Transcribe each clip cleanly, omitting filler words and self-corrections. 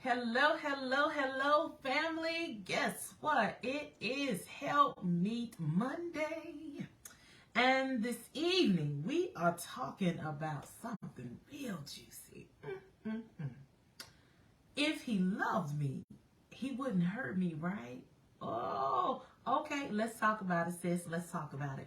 Hello, hello, hello, family. Guess what? It is Helpmeet Monday. And this evening, we are talking about something real juicy. If he loved me, he wouldn't hurt me, right? Oh, okay. Let's talk about it, sis. Let's talk about it.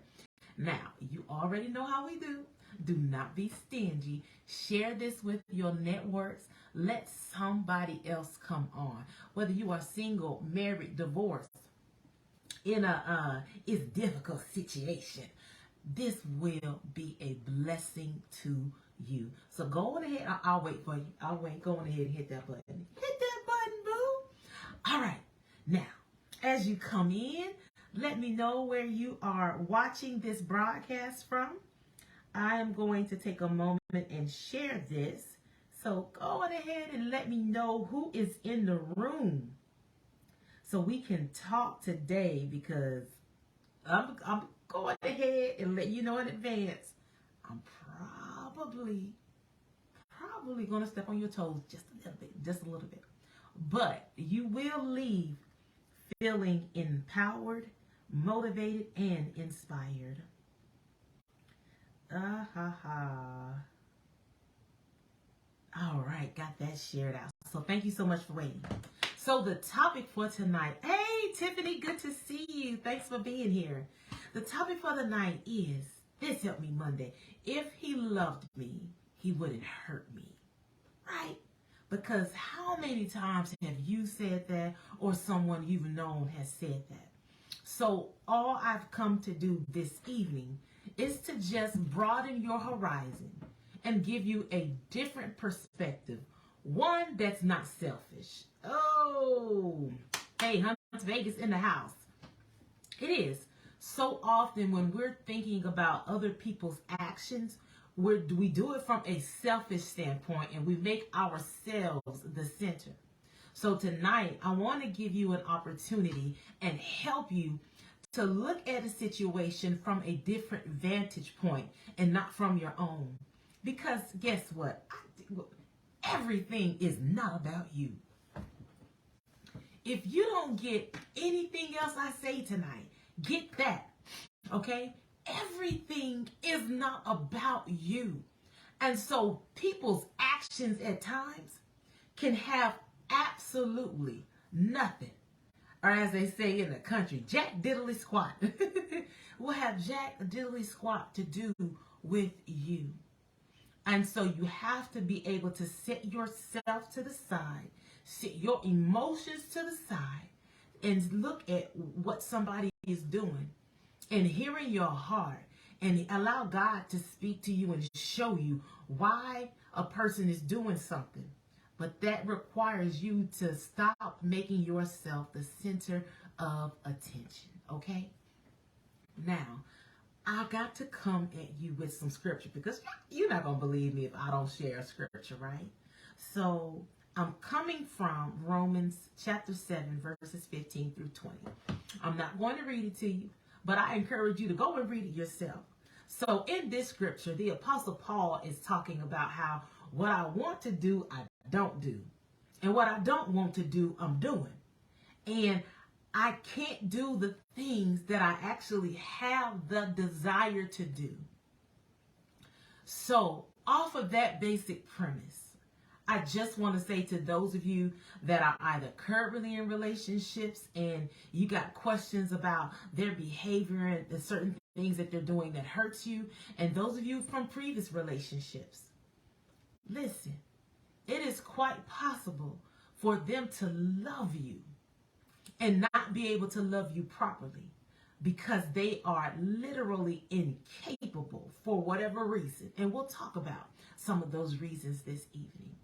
Now, you already know how we do. Do not be stingy. Share this with your networks. Let somebody else come on. Whether you are single, married, divorced, in a is difficult situation, this will be a blessing to you. So go on ahead. I'll wait for you. I'll wait. Go on ahead and hit that button. Hit that button, boo. All right. Now, as you come in, let me know where you are watching this broadcast from. I am going to take a moment and share this. So go on ahead and let me know who is in the room so we can talk today, because I'm going ahead and let you know in advance. I'm probably going to step on your toes just a little bit. But you will leave feeling empowered, motivated, and inspired. All right, got that shared out. So thank you so much for waiting. So the topic for tonight, hey Tiffany, good to see you. Thanks for being here. The topic for the night is, this Help Me Monday. If he loved me, he wouldn't hurt me, right? Because how many times have you said that, or someone you've known has said that? So all I've come to do this evening is to just broaden your horizon and give you a different perspective. One that's not selfish. Oh, hey, Hunts Vegas in the house. It is. So often when we're thinking about other people's actions, we do it from a selfish standpoint, and we make ourselves the center. So tonight, I want to give you an opportunity and help you to look at a situation from a different vantage point and not from your own. Because guess what? Everything is not about you. If you don't get anything else I say tonight, get that, okay? Everything is not about you. And so people's actions at times can have absolutely nothing, or as they say in the country, jack diddly squat, will have jack diddly squat to do with you. And so you have to be able to set yourself to the side, set your emotions to the side, and look at what somebody is doing and hearing your heart, and allow God to speak to you and show you why a person is doing something. But that requires you to stop making yourself the center of attention, okay? Now, I got to come at you with some scripture, because you're not going to believe me if I don't share scripture, right? So I'm coming from Romans chapter 7, verses 15 through 20. I'm not going to read it to you, but I encourage you to go and read it yourself. So in this scripture, the Apostle Paul is talking about how what I want to do, I don't do. And what I don't want to do, I'm doing. And I can't do the things that I actually have the desire to do. So off of that basic premise, I just want to say to those of you that are either currently in relationships and you got questions about their behavior and the certain things that they're doing that hurts you, and those of you from previous relationships, listen, it is quite possible for them to love you and not be able to love you properly, because they are literally incapable for whatever reason. And we'll talk about some of those reasons this evening.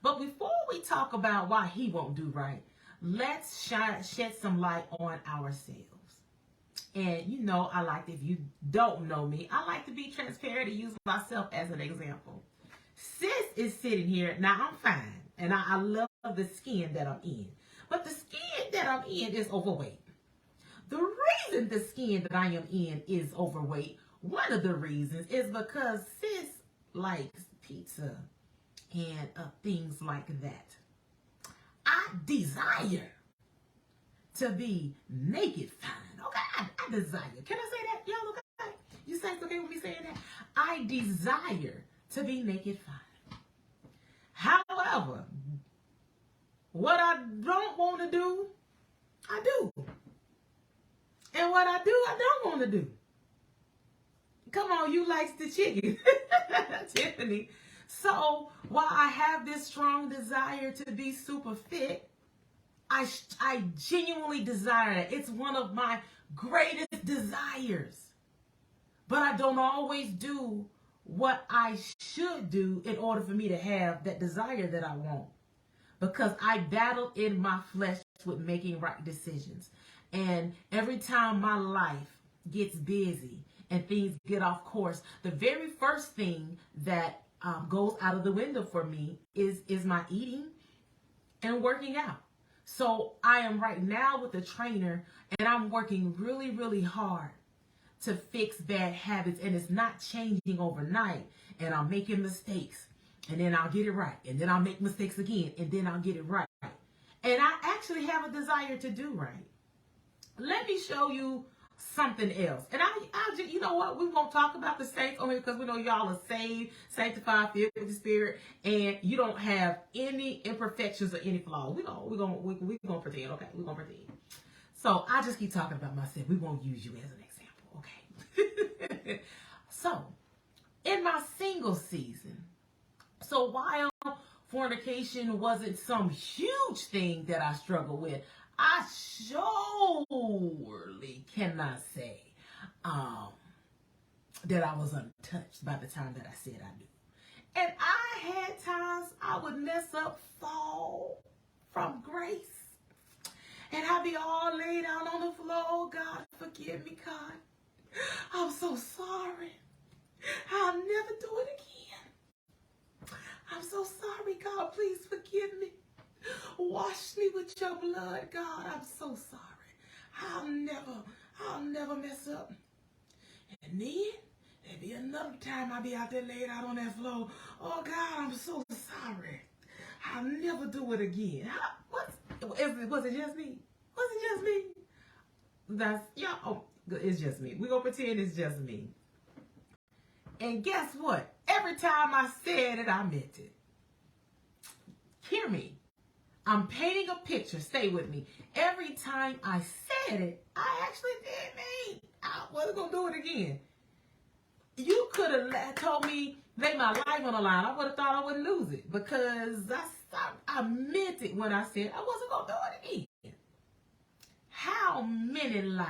But before we talk about why he won't do right, let's shed some light on ourselves. And you know, if you don't know me, I like to be transparent and use myself as an example. Sis is sitting here. Now, I'm fine, and I love the skin that I'm in. But the skin that I'm in is overweight. The reason the skin that I am in is overweight, one of the reasons, is because sis likes pizza and things like that. I desire to be naked fine. Okay, I desire. Can I say that? Y'all okay? You say it's okay with me saying that? I desire to be naked fine. However, what I don't want to do, I do. And what I do, I don't want to do. Come on, you likes the chicken, Tiffany. So while I have this strong desire to be super fit, I genuinely desire it. It's one of my greatest desires. But I don't always do what I should do in order for me to have that desire that I want. Because I battle in my flesh with making right decisions. And every time my life gets busy and things get off course, the very first thing that goes out of the window for me is my eating and working out. So I am right now with a trainer, and I'm working really, really hard to fix bad habits, and it's not changing overnight. And I'm making mistakes, and then I'll get it right, and then I'll make mistakes again, and then I'll get it right. And I actually have a desire to do right. Let me show you something else. And I just, you know what? We won't talk about the saints on here because we know y'all are saved, sanctified, filled with the Spirit, and you don't have any imperfections or any flaws. We're gonna pretend, okay? We're gonna pretend. So I just keep talking about myself. We won't use you as an example, okay? So in my single season, so while fornication wasn't some huge thing that I struggled with, I surely cannot say that I was untouched by the time that I said I do. And I had times I would mess up, fall from grace. And I'd be all laid out on the floor. God, forgive me, God. I'm so sorry. I'll never do it again. I'm so sorry, God. Please forgive me. Wash me with your blood, God. I'm so sorry. I'll never mess up. And then there'd be another time I'll be out there laid out on that floor. Oh, God, I'm so sorry. I'll never do it again. Was it just me? Was it just me? It's just me. We're going to pretend it's just me. And guess what? Every time I said it, I meant it. Hear me. I'm painting a picture. Stay with me. Every time I said it, I actually did mean. I wasn't going to do it again. You could have told me, lay my life on the line. I would have thought I wouldn't lose it because I meant it when I said I wasn't going to do it again. How many lies?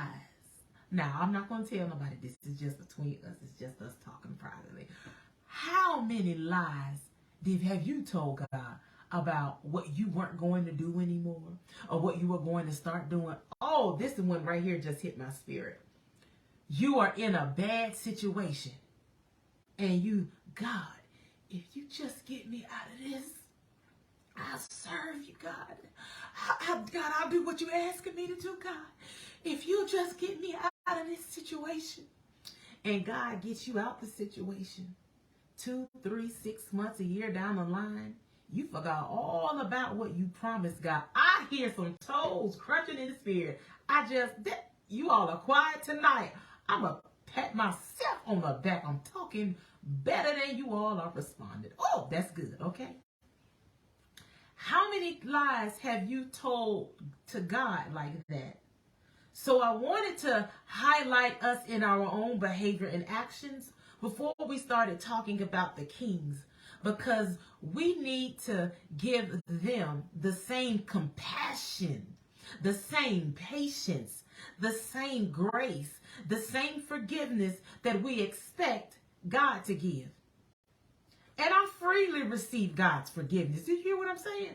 Now, I'm not going to tell nobody. This is just between us. It's just us talking privately. How many lies have you told God about what you weren't going to do anymore or what you were going to start doing? Oh, this one right here just hit my spirit. You are in a bad situation and God, if you just get me out of this, I'll serve you, God. God, I'll do what you're asking me to do, God. If you just get me out of this situation, and God gets you out the situation, 2, 3, 6 months, a year down the line, you forgot all about what you promised God. I hear some toes crunching in the spirit. You all are quiet tonight. I'm going to pat myself on the back. I'm talking better than you all are responding. Oh, that's good, okay? How many lies have you told to God like that? So I wanted to highlight us in our own behavior and actions before we started talking about the kings, because we need to give them the same compassion, the same patience, the same grace, the same forgiveness that we expect God to give. And I freely receive God's forgiveness. Do you hear what I'm saying?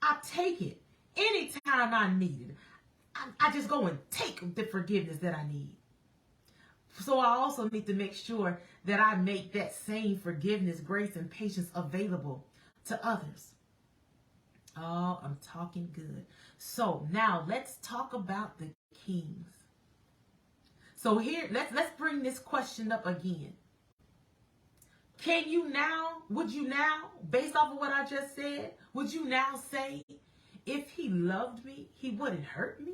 I take it anytime I need it. I just go and take the forgiveness that I need. So I also need to make sure that I make that same forgiveness, grace, and patience available to others. Oh, I'm talking good. So now let's talk about the kings. So here, let's bring this question up again. Would you now, based off of what I just said, would you now say, if he loved me, he wouldn't hurt me.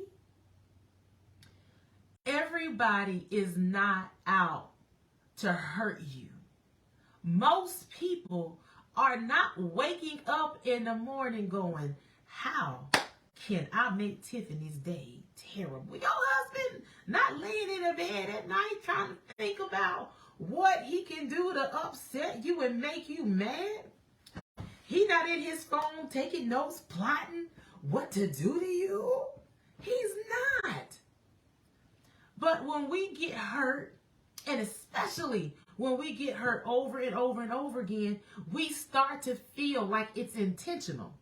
Everybody is not out to hurt you. Most people are not waking up in the morning going, how can I make Tiffany's day terrible? Your husband not laying in a bed at night trying to think about what he can do to upset you and make you mad. He not in his phone taking notes, plotting what to do to you. He's not. But when we get hurt, and especially when we get hurt over and over and over again, we start to feel like it's intentional.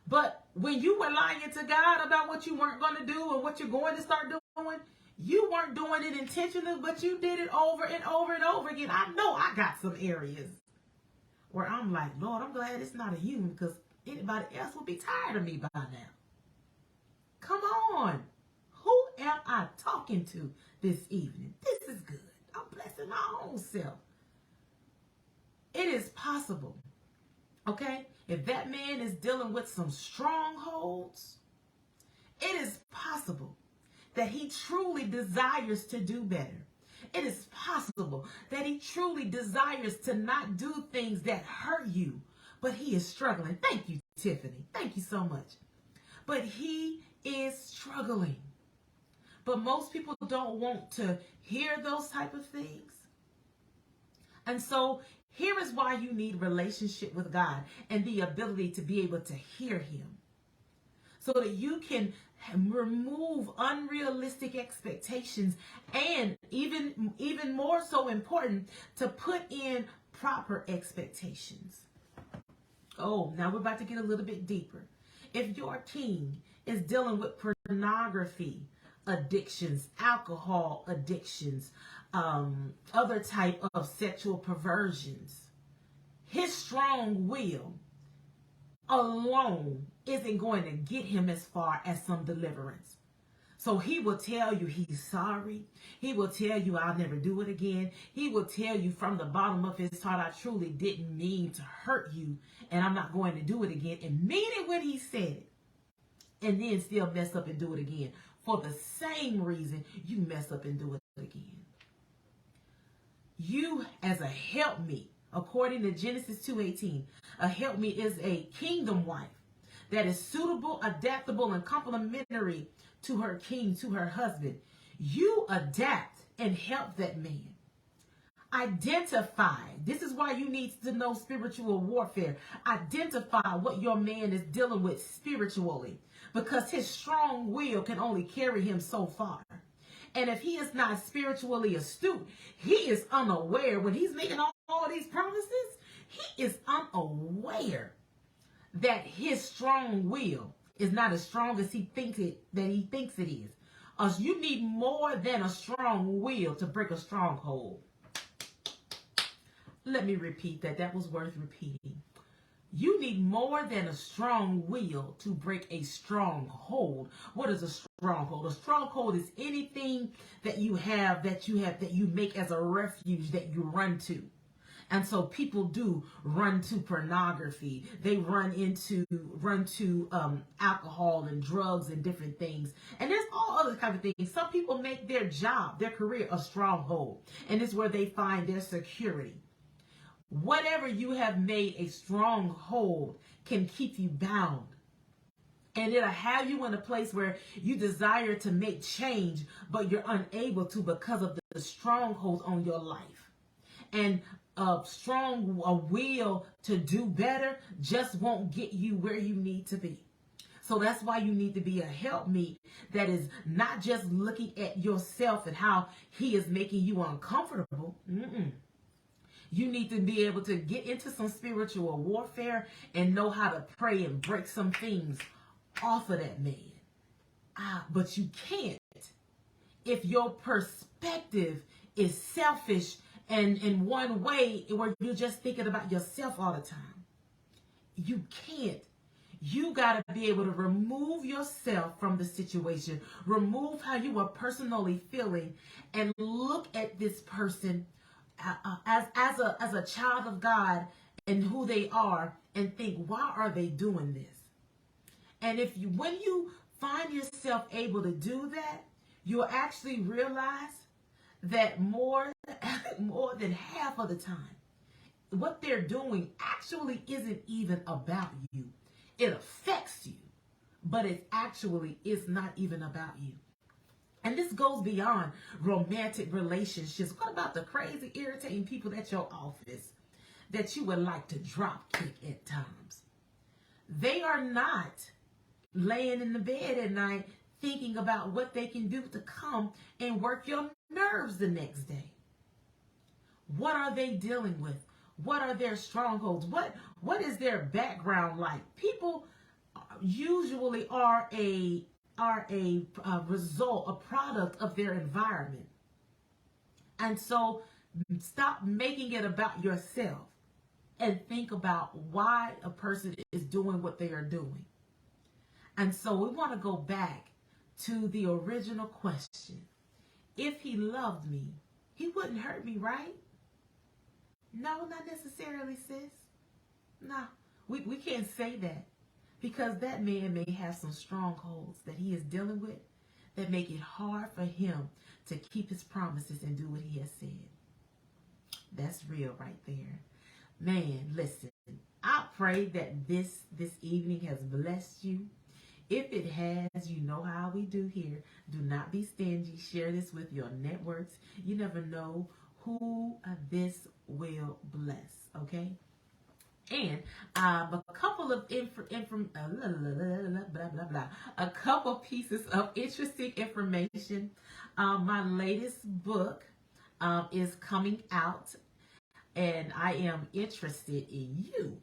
But when you were lying to God about what you weren't going to do and what you're going to start doing, you weren't doing it intentionally, but you did it over and over and over again. I know I got some areas where I'm like, Lord, I'm glad it's not a human, because anybody else would be tired of me by now. Come on. Who am I talking to this evening? This is good. I'm blessing my own self. It is possible, okay? If that man is dealing with some strongholds, it is possible that he truly desires to do better. It is possible that he truly desires to not do things that hurt you, but he is struggling. Thank you, Tiffany. Thank you so much. But he is struggling. But most people don't want to hear those type of things. And so here is why you need relationship with God and the ability to be able to hear him, so that you can remove unrealistic expectations, and even more so important, to put in proper expectations. Oh, now we're about to get a little bit deeper. If your king is dealing with pornography addictions, alcohol addictions, other type of sexual perversions, his strong will alone isn't going to get him as far as some deliverance. So he will tell you he's sorry. He will tell you I'll never do it again. He will tell you from the bottom of his heart, I truly didn't mean to hurt you, and I'm not going to do it again. And mean it when he said it. And then still mess up and do it again for the same reason you mess up and do it again. You, as a helpmeet, according to Genesis 2:18, a helpmeet is a kingdom wife that is suitable, adaptable, and complementary to her king, to her husband. You adapt and help that man. Identify. This is why you need to know spiritual warfare. Identify what your man is dealing with spiritually, because his strong will can only carry him so far. And if he is not spiritually astute, he is unaware when he's making all these promises. He is unaware that his strong will is not as strong as he thinks it is. You need more than a strong will to break a stronghold. Let me repeat that. That was worth repeating. You need more than a strong will to break a stronghold. What is a stronghold? A stronghold is anything that you make as a refuge that you run to. And so people do run to pornography. They run to alcohol and drugs and different things. And there's all other kind of things. Some people make their job, their career, a stronghold. And it's where they find their security. Whatever you have made a stronghold can keep you bound. And it'll have you in a place where you desire to make change, but you're unable to because of the strongholds on your life. And a strong will to do better just won't get you where you need to be. So that's why you need to be a helpmeet that is not just looking at yourself and how he is making you uncomfortable. You need to be able to get into some spiritual warfare and know how to pray and break some things off of that man. But you can't if your perspective is selfish and in one way where you're just thinking about yourself all the time. You can't. You got to be able to remove yourself from the situation. Remove how you are personally feeling and look at this person as a child of God and who they are, and think, why are they doing this? And when you find yourself able to do that, you'll actually realize that more than half of the time, what they're doing actually isn't even about you. It affects you, but it actually is not even about you. And this goes beyond romantic relationships. What about the crazy, irritating people at your office that you would like to drop kick at times? They are not laying in the bed at night thinking about what they can do to come and work your nerves the next day. What are they dealing with? What are their strongholds? What is their background like? People usually are a result, a product of their environment. And so stop making it about yourself and think about why a person is doing what they are doing. And so we want to go back to the original question. If he loved me, he wouldn't hurt me, right? No, not necessarily, sis. No, we can't say that, because that man may have some strongholds that he is dealing with that make it hard for him to keep his promises and do what he has said. That's real right there. Man, listen, I pray that this evening has blessed you. If it has, you know how we do here. Do not be stingy. Share this with your networks. You never know who this will bless, okay? And a couple of a couple pieces of interesting information. My latest book is coming out, and I am interested in you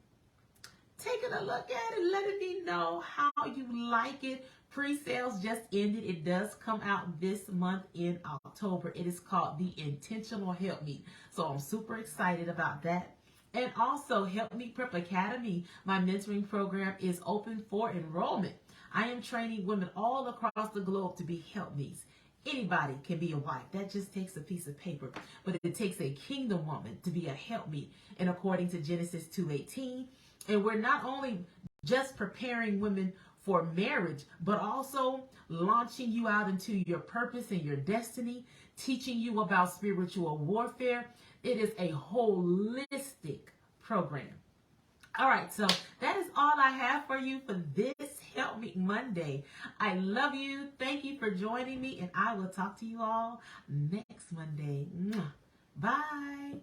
taking a look at it, letting me know how you like it. Pre-sales just ended. It does come out this month in October. It is called The Intentional Helpmeet. So I'm super excited about that. And also, Helpmeet Prep Academy, my mentoring program, is open for enrollment. I am training women all across the globe to be helpmeets. Anybody can be a wife. That just takes a piece of paper. But it takes a kingdom woman to be a helpmeet. And according to Genesis 2:18, and we're not only just preparing women for marriage, but also launching you out into your purpose and your destiny, teaching you about spiritual warfare. It is a holistic program. All right, so that is all I have for you for this Help Me Monday. I love you. Thank you for joining me, and I will talk to you all next Monday. Bye.